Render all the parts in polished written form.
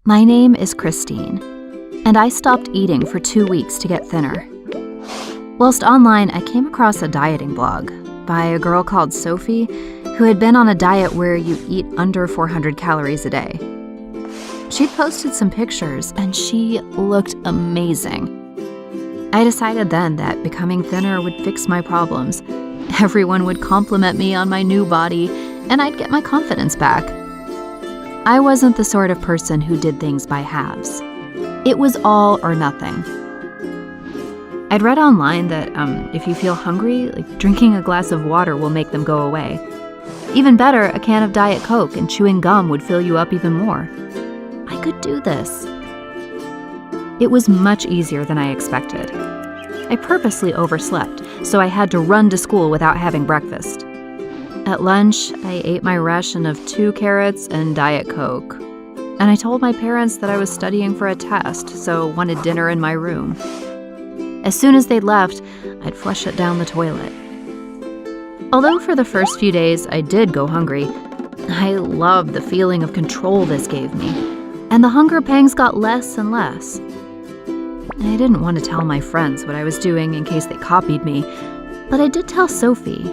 My name is Christine, and I stopped eating for 2 weeks to get thinner. Whilst online, I came across a dieting blog by a girl called Sophie who had been on a diet where you eat under 400 calories a day. She'd posted some pictures, and she looked amazing. I decided then that becoming thinner would fix my problems. Everyone would compliment me on my new body, and I'd get my confidence back. I wasn't the sort of person who did things by halves. It was all or nothing. I'd read online that if you feel hungry, drinking a glass of water will make them go away. Even better, a can of Diet Coke and chewing gum would fill you up even more. I could do this. It was much easier than I expected. I purposely overslept, so I had to run to school without having breakfast. At lunch, I ate my ration of 2 carrots and Diet Coke. And I told my parents that I was studying for a test, so wanted dinner in my room. As soon as they'd left, I'd flush it down the toilet. Although for the first few days I did go hungry, I loved the feeling of control this gave me, and the hunger pangs got less and less. I didn't want to tell my friends what I was doing in case they copied me, but I did tell Sophie,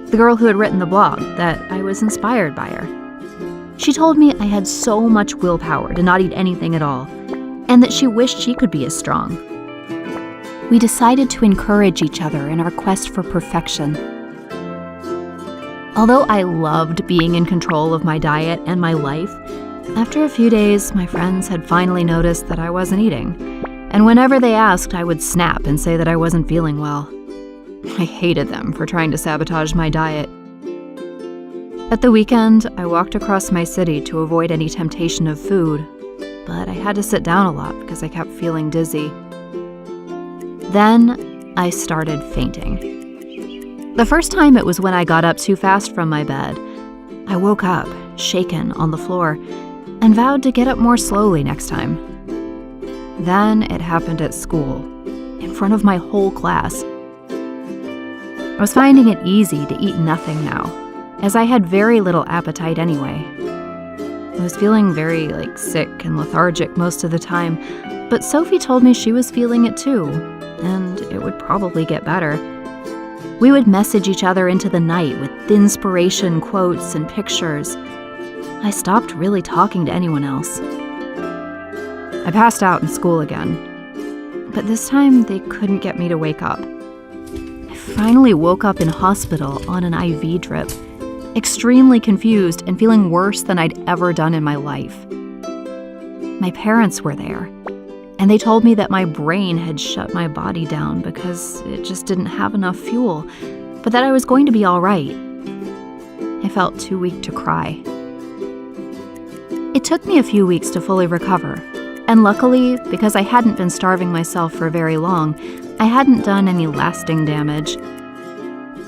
the girl who had written the blog, that I was inspired by her. She told me I had so much willpower to not eat anything at all, and that she wished she could be as strong. We decided to encourage each other in our quest for perfection. Although I loved being in control of my diet and my life, after a few days, my friends had finally noticed that I wasn't eating, and whenever they asked, I would snap and say that I wasn't feeling well. I hated them for trying to sabotage my diet. At the weekend, I walked across my city to avoid any temptation of food, but I had to sit down a lot because I kept feeling dizzy. Then, I started fainting. The first time it was when I got up too fast from my bed. I woke up, shaken, on the floor, and vowed to get up more slowly next time. Then it happened at school, in front of my whole class. I was finding it easy to eat nothing now, as I had very little appetite anyway. I was feeling very, sick and lethargic most of the time, but Sophie told me she was feeling it too, and it would probably get better. We would message each other into the night with inspiration quotes and pictures. I stopped really talking to anyone else. I passed out in school again, but this time they couldn't get me to wake up. I finally woke up in hospital on an IV drip, extremely confused and feeling worse than I'd ever done in my life. My parents were there, and they told me that my brain had shut my body down because it just didn't have enough fuel, but that I was going to be all right. I felt too weak to cry. It took me a few weeks to fully recover, and luckily, because I hadn't been starving myself for very long, I hadn't done any lasting damage.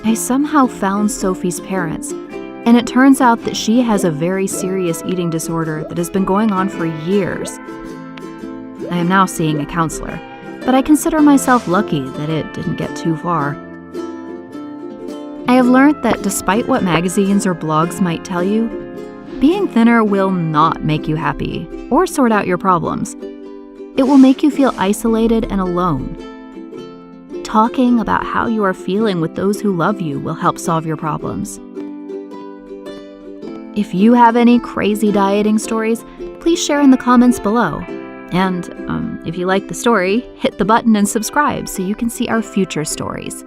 I somehow found Sophie's parents, and it turns out that she has a very serious eating disorder that has been going on for years. I am now seeing a counselor, but I consider myself lucky that it didn't get too far. I have learned that despite what magazines or blogs might tell you, being thinner will not make you happy or sort out your problems. It will make you feel isolated and alone. Talking about how you are feeling with those who love you will help solve your problems. If you have any crazy dieting stories, please share in the comments below. And if you like the story, hit the button and subscribe so you can see our future stories.